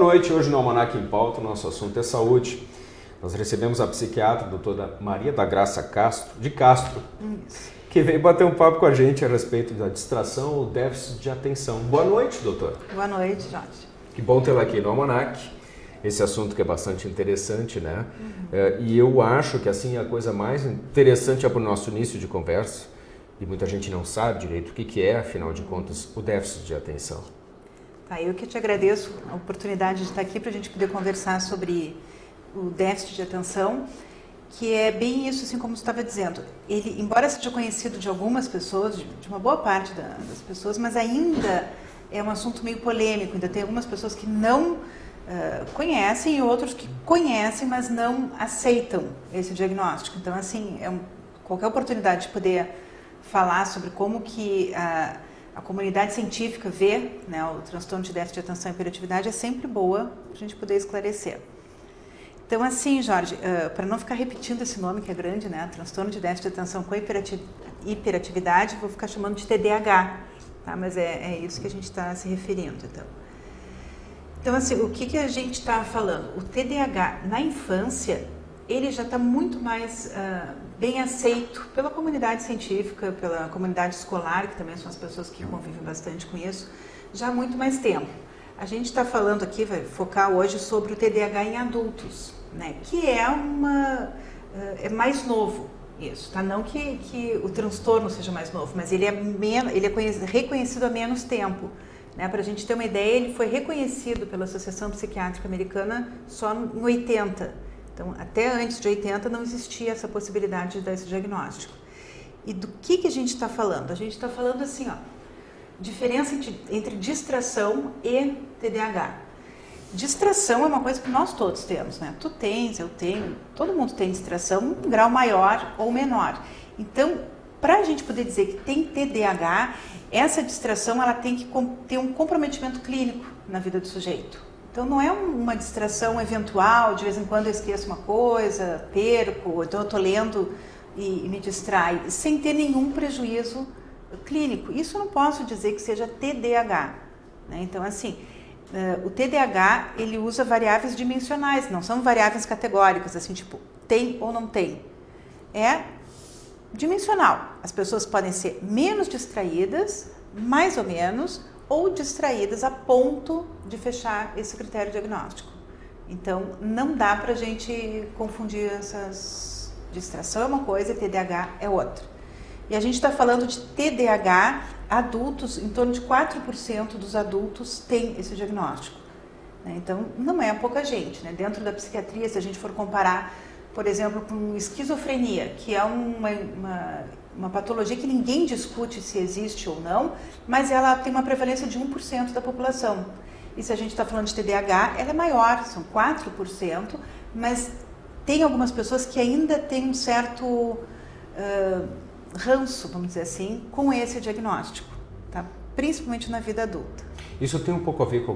noite, hoje no Almanac em Pauta, o nosso assunto é saúde. Nós recebemos a psiquiatra, a doutora Maria da Graça Castro, que veio bater um papo com a gente a respeito da distração ou déficit de atenção. Boa noite, doutora. Boa noite, Jorge. Que bom tê-la aqui no Almanac. Esse assunto que é bastante interessante, né? E eu acho que assim a coisa mais interessante é para o nosso início de conversa, e muita gente não sabe direito o que é, afinal de contas, o déficit de atenção. Tá, eu que te agradeço a oportunidade de estar aqui para a gente poder conversar sobre o déficit de atenção, que é bem isso, assim como você estava dizendo. Ele, embora seja conhecido de algumas pessoas, de uma boa parte das pessoas, mas ainda é um assunto meio polêmico. Ainda tem algumas pessoas que não conhecem e outros que conhecem, mas não aceitam esse diagnóstico. Então, assim, qualquer oportunidade de poder falar sobre como que a comunidade científica vê, né, o transtorno de déficit de atenção e hiperatividade é sempre boa para a gente poder esclarecer. Então, assim, Jorge, para não ficar repetindo esse nome que é grande, né, transtorno de déficit de atenção com hiperatividade, vou ficar chamando de TDAH, tá? Mas é isso que a gente está se referindo, Então, assim, o que a gente está falando? O TDAH na infância, ele já está muito mais bem aceito pela comunidade científica, pela comunidade escolar, que também são as pessoas que convivem bastante com isso, já há muito mais tempo. A gente está falando aqui, vai focar hoje sobre o TDAH em adultos, né? Que é mais novo isso, tá? Não que o transtorno seja mais novo, mas ele é reconhecido há menos tempo. Né? Para a gente ter uma ideia, ele foi reconhecido pela Associação Psiquiátrica Americana só em 80. Então, até antes de 80 não existia essa possibilidade de dar esse diagnóstico. E do que a gente está falando? A gente está falando assim, ó, diferença entre distração e TDAH. Distração é uma coisa que nós todos temos, né? Tu tens, eu tenho, todo mundo tem distração, um grau maior ou menor. Então, para a gente poder dizer que tem TDAH, essa distração ela tem que ter um comprometimento clínico na vida do sujeito. Então não é uma distração eventual, de vez em quando eu esqueço uma coisa, perco, ou então eu estou lendo e me distrai, sem ter nenhum prejuízo clínico. Isso eu não posso dizer que seja TDAH. Né? Então, assim, o TDAH ele usa variáveis dimensionais, não são variáveis categóricas, assim, tipo, tem ou não tem. É dimensional. As pessoas podem ser menos distraídas, mais ou menos, ou distraídas a ponto de fechar esse critério diagnóstico. Então, não dá para a gente confundir essas... Distração é uma coisa e TDAH é outra. E a gente está falando de TDAH adultos, em torno de 4% dos adultos têm esse diagnóstico. Então, não é pouca gente. Né? Dentro da psiquiatria, se a gente for comparar, por exemplo, com esquizofrenia, que é uma patologia que ninguém discute se existe ou não, mas ela tem uma prevalência de 1% da população. E se a gente está falando de TDAH, ela é maior, são 4%, mas tem algumas pessoas que ainda têm um certo ranço, vamos dizer assim, com esse diagnóstico, tá? Principalmente na vida adulta. Isso tem um pouco a ver com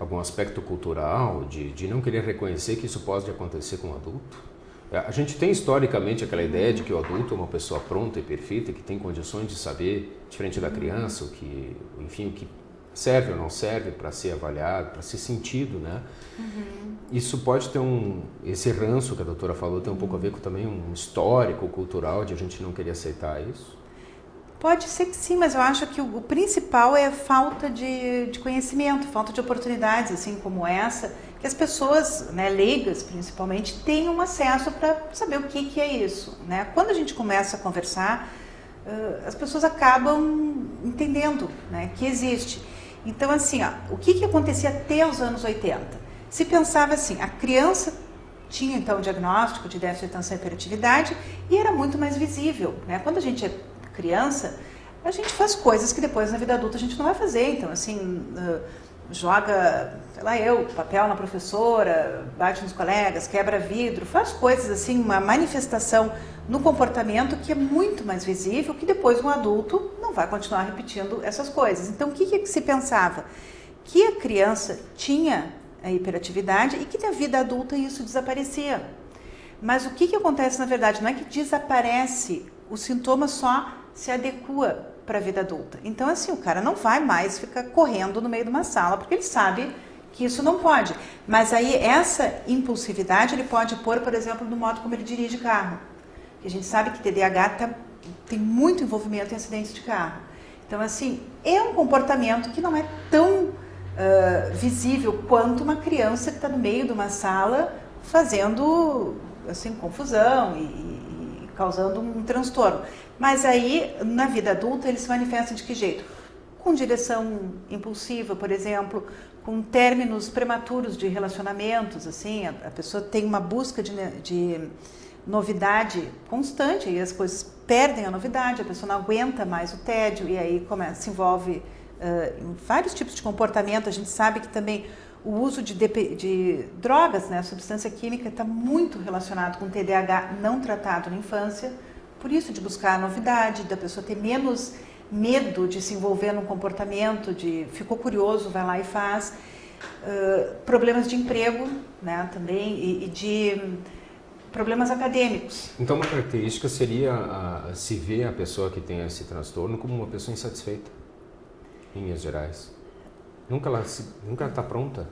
algum aspecto cultural, de não querer reconhecer que isso pode acontecer com o adulto? A gente tem historicamente aquela ideia de que o adulto é uma pessoa pronta e perfeita, que tem condições de saber, diferente da criança, o que serve ou não serve para ser avaliado, para ser sentido, né? Isso pode ter esse ranço que a doutora falou, tem um pouco a ver com também um histórico cultural de a gente não querer aceitar isso? Pode ser que sim, mas eu acho que o principal é a falta de conhecimento, falta de oportunidades, assim como essa, que as pessoas, né, leigas principalmente, tenham acesso para saber o que é isso. Né? Quando a gente começa a conversar, as pessoas acabam entendendo, né, que existe. Então, assim, ó, o que acontecia até os anos 80? Se pensava assim, a criança tinha então o diagnóstico de déficit de atenção e hiperatividade e era muito mais visível. Né? Quando a gente é criança, a gente faz coisas que depois na vida adulta a gente não vai fazer. Então, assim, joga, sei lá, papel na professora, bate nos colegas, quebra vidro, faz coisas assim, uma manifestação no comportamento que é muito mais visível, que depois um adulto não vai continuar repetindo essas coisas. Então, o que se pensava? Que a criança tinha a hiperatividade e que na vida adulta isso desaparecia. Mas o que acontece na verdade? Não é que desaparece, o sintoma só se adequa para a vida adulta. Então, assim, o cara não vai mais ficar correndo no meio de uma sala, porque ele sabe que isso não pode. Mas aí essa impulsividade ele pode pôr, por exemplo, no modo como ele dirige carro. A gente sabe que TDAH tem muito envolvimento em acidentes de carro. Então, assim, é um comportamento que não é tão visível quanto uma criança que está no meio de uma sala fazendo, assim, confusão e causando um transtorno. Mas aí, na vida adulta, ele se manifesta de que jeito? Com direção impulsiva, por exemplo, com términos prematuros de relacionamentos, assim, a pessoa tem uma busca de novidade constante e as coisas perdem a novidade, a pessoa não aguenta mais o tédio e aí se envolve em vários tipos de comportamento. A gente sabe que também o uso de drogas, né, substância química, está muito relacionado com o TDAH não tratado na infância, por isso de buscar a novidade, da pessoa ter menos medo de se envolver num comportamento, ficou curioso, vai lá e faz. Problemas de emprego, né, também, e de problemas acadêmicos. Então, uma característica seria se ver a pessoa que tem esse transtorno como uma pessoa insatisfeita, em linhas gerais. Nunca ela está pronta.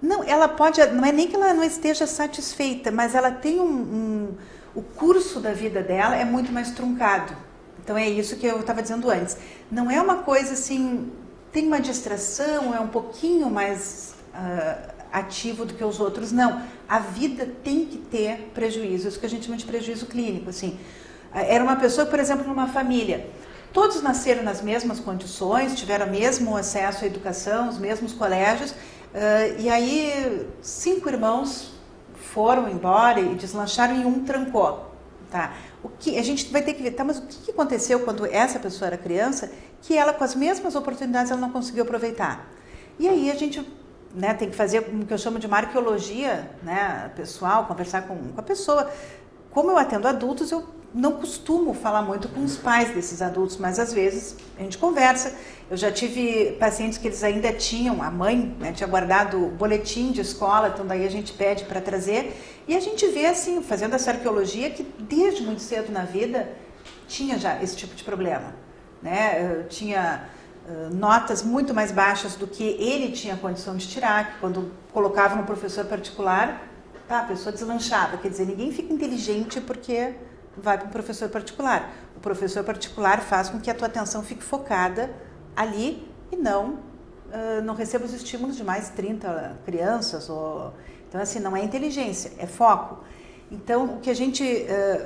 Não, ela pode, não é nem que ela não esteja satisfeita, mas ela tem o curso da vida dela é muito mais truncado. Então é isso que eu estava dizendo antes. Não é uma coisa assim, tem uma distração, é um pouquinho mais ativo do que os outros. Não, a vida tem que ter prejuízo, isso que a gente chama de prejuízo clínico. Assim. Era uma pessoa, por exemplo, numa família, todos nasceram nas mesmas condições, tiveram o mesmo acesso à educação, os mesmos colégios, e aí 5 irmãos foram embora e deslancharam e um trancou. Tá? A gente vai ter que ver, tá, mas o que aconteceu quando essa pessoa era criança, que ela, com as mesmas oportunidades, ela não conseguiu aproveitar? E aí a gente, né, tem que fazer o que eu chamo de uma arqueologia, né, pessoal, conversar com a pessoa. Como eu atendo adultos, eu não costumo falar muito com os pais desses adultos, mas às vezes a gente conversa. Eu já tive pacientes que eles ainda tinham, a mãe, né, tinha guardado o boletim de escola, então daí a gente pede para trazer. E a gente vê, assim, fazendo essa arqueologia, que desde muito cedo na vida tinha já esse tipo de problema. Né? Tinha notas muito mais baixas do que ele tinha condição de tirar, que quando colocava no professor particular, tá, a pessoa deslanchava. Quer dizer, ninguém fica inteligente porque vai para um professor particular. O professor particular faz com que a tua atenção fique focada ali e não receba os estímulos de mais 30 crianças. Então, assim, não é inteligência, é foco. Então, o que a gente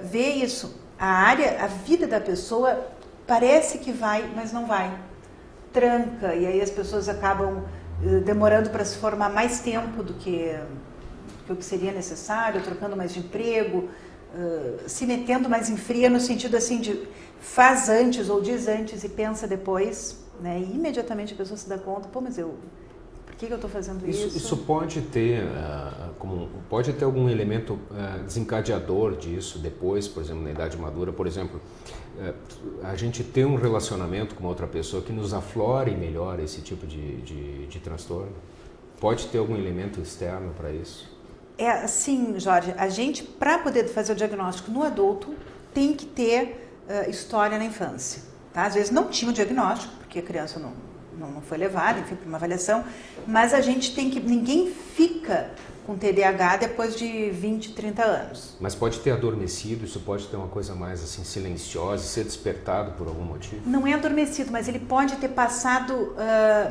vê é isso, a vida da pessoa parece que vai, mas não vai. Tranca, e aí as pessoas acabam demorando para se formar mais tempo do que o que seria necessário, trocando mais de emprego, se metendo mais em fria no sentido assim de faz antes ou diz antes e pensa depois, né? E imediatamente a pessoa se dá conta, pô, mas por que eu estou fazendo isso? Isso pode ter pode ter algum elemento desencadeador disso depois, por exemplo, na idade madura, por exemplo, a gente ter um relacionamento com uma outra pessoa que nos aflore melhor esse tipo de transtorno? Pode ter algum elemento externo para isso? É assim, Jorge, a gente, para poder fazer o diagnóstico no adulto, tem que ter história na infância. Tá? Às vezes não tinha o diagnóstico, porque a criança não foi levada, enfim, para uma avaliação, mas a gente tem que... Ninguém fica com TDAH depois de 20, 30 anos. Mas pode ter adormecido, isso pode ter uma coisa mais assim silenciosa, ser despertado por algum motivo? Não é adormecido, mas ele pode ter passado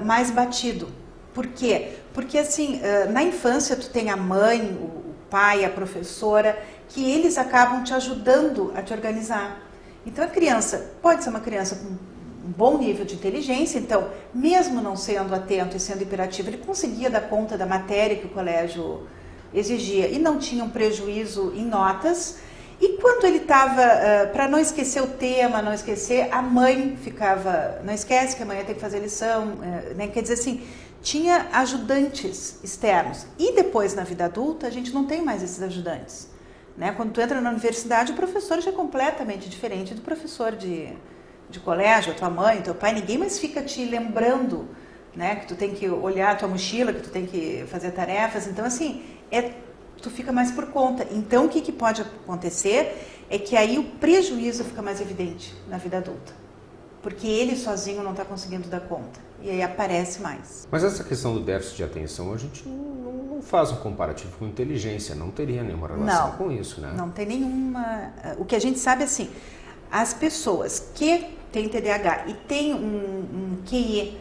mais batido. Por quê? Porque assim, na infância tu tem a mãe, o pai, a professora, que eles acabam te ajudando a te organizar. Então a criança pode ser uma criança com um bom nível de inteligência, então mesmo não sendo atento e sendo hiperativo, ele conseguia dar conta da matéria que o colégio exigia e não tinha um prejuízo em notas. E quando ele estava, para não esquecer o tema, não esquecer, a mãe ficava, não esquece que amanhã tem que fazer lição, né? Quer dizer assim, tinha ajudantes externos. E depois, na vida adulta, a gente não tem mais esses ajudantes. Né? Quando tu entra na universidade, o professor já é completamente diferente do professor de colégio, a tua mãe, teu pai, ninguém mais fica te lembrando, né? Que tu tem que olhar a tua mochila, que tu tem que fazer tarefas. Então, assim, tu fica mais por conta. Então, o que pode acontecer é que aí o prejuízo fica mais evidente na vida adulta. porque ele sozinho não está conseguindo dar conta. E aí aparece mais. Mas essa questão do déficit de atenção, a gente não faz um comparativo com inteligência, não teria nenhuma relação com isso, né? Não tem nenhuma. O que a gente sabe é assim, as pessoas que têm TDAH e têm um QI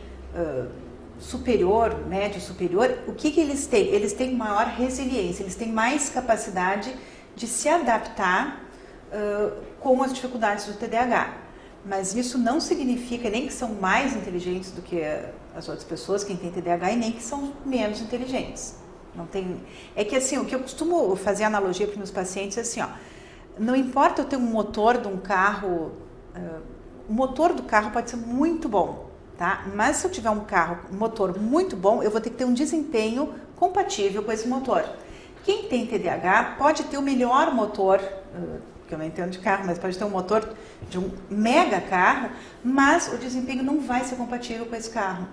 superior, médio superior, o que eles têm? Eles têm maior resiliência, eles têm mais capacidade de se adaptar com as dificuldades do TDAH. Mas isso não significa nem que são mais inteligentes do que as outras pessoas, quem tem TDAH, e nem que são menos inteligentes. Não tem. É que assim, o que eu costumo fazer analogia para os meus pacientes é assim, ó, não importa eu ter um motor de um carro, o motor do carro pode ser muito bom, tá? Mas se eu tiver um motor muito bom, eu vou ter que ter um desempenho compatível com esse motor. Quem tem TDAH pode ter o melhor motor, que eu não entendo de carro, mas pode ter um motor de um mega carro, mas o desempenho não vai ser compatível com esse carro.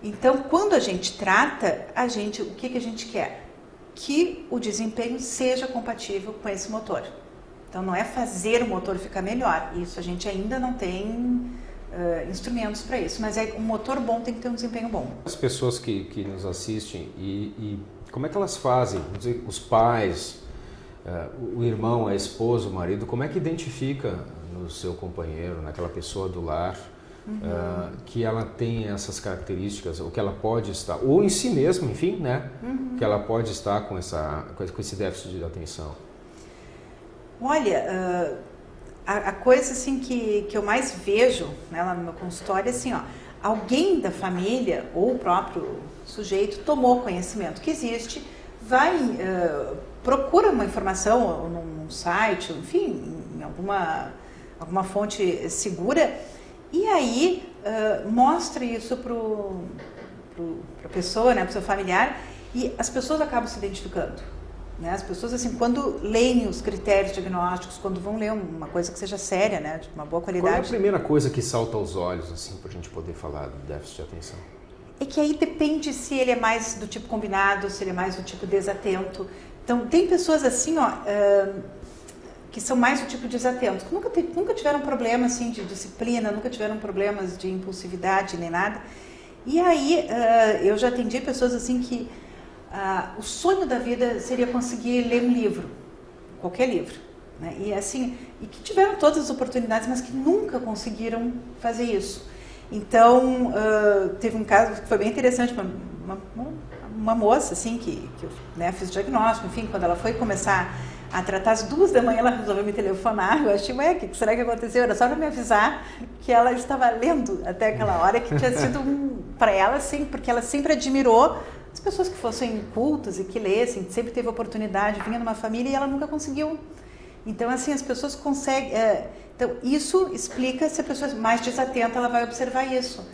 Então, quando a gente trata, o que a gente quer? Que o desempenho seja compatível com esse motor. Então, não é fazer o motor ficar melhor. Isso a gente ainda não tem instrumentos para isso, mas um motor bom tem que ter um desempenho bom. As pessoas que nos assistem, e como é que elas fazem? Vamos dizer, os pais, o irmão, a esposa, o marido, como é que identifica no seu companheiro, naquela pessoa do lar, que ela tem essas características, ou que ela pode estar, ou em si mesma, enfim, né? Que ela pode estar com esse déficit de atenção? Olha, a coisa assim que eu mais vejo, né, lá no meu consultório é assim, ó, alguém da família ou o próprio sujeito tomou conhecimento que existe, procura uma informação num site, enfim, em alguma fonte segura, e aí mostra isso para a pessoa, né, para o seu familiar, e as pessoas acabam se identificando. Né? As pessoas, assim, quando leem os critérios diagnósticos, quando vão ler uma coisa que seja séria, né, de uma boa qualidade... Qual é a primeira coisa que salta aos olhos, assim, para a gente poder falar do déficit de atenção? É que aí depende se ele é mais do tipo combinado, se ele é mais do tipo desatento. Então, tem pessoas assim, ó, que são mais do tipo desatento, que nunca tiveram problema assim, de disciplina, nunca tiveram problemas de impulsividade nem nada. E aí, eu já atendi pessoas assim que o sonho da vida seria conseguir ler um livro, qualquer livro. Né? E assim, e que tiveram todas as oportunidades, mas que nunca conseguiram fazer isso. Então, teve um caso que foi bem interessante, uma moça, assim, que eu, né, fiz diagnóstico, enfim, quando ela foi começar a tratar às 2 da manhã, ela resolveu me telefonar, eu achei, o que será que aconteceu? Era só para me avisar que ela estava lendo até aquela hora, que tinha sido para ela, assim, porque ela sempre admirou as pessoas que fossem cultas e que lessem, sempre teve oportunidade, vinha numa família e ela nunca conseguiu. Então, assim, as pessoas conseguem... Então, isso explica se a pessoa é mais desatenta, ela vai observar isso.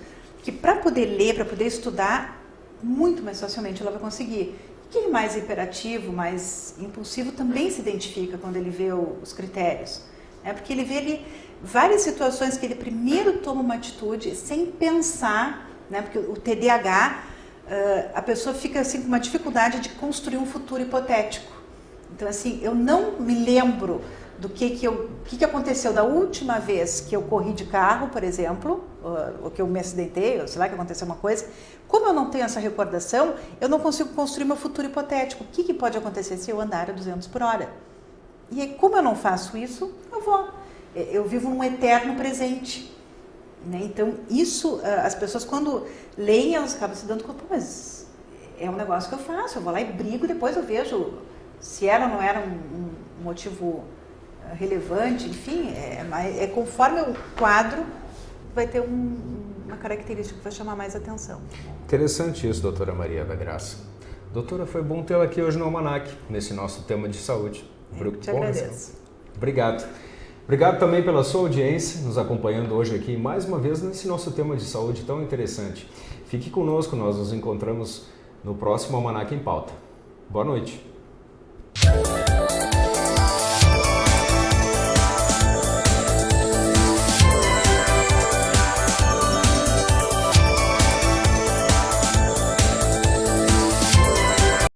Que para poder ler, para poder estudar, muito mais facilmente ela vai conseguir. Quem é mais hiperativo, mais impulsivo, também se identifica quando ele vê os critérios. Porque ele vê ali várias situações que ele primeiro toma uma atitude sem pensar, né? Porque o TDAH, a pessoa fica assim, com uma dificuldade de construir um futuro hipotético. Então, assim, eu não me lembro do que aconteceu da última vez que eu corri de carro, por exemplo, ou que eu me acidentei, ou sei lá, que aconteceu uma coisa. Como eu não tenho essa recordação, eu não consigo construir meu futuro hipotético. O que pode acontecer se eu andar a 200 por hora? E aí, como eu não faço isso, eu vivo num eterno presente. Né? Então, isso, as pessoas quando leem, elas acabam se dando conta, mas é um negócio que eu faço, eu vou lá e brigo, depois eu vejo se era ou não era um motivo relevante, enfim, conforme o quadro vai ter uma característica que vai chamar mais atenção. Interessante isso, doutora Maria da Graça. Doutora, foi bom tê-la aqui hoje no Almanac, nesse nosso tema de saúde. Eu te agradeço. Obrigado. Obrigado também pela sua audiência, nos acompanhando hoje aqui mais uma vez nesse nosso tema de saúde tão interessante. Fique conosco, nós nos encontramos no próximo Almanac em Pauta. Boa noite.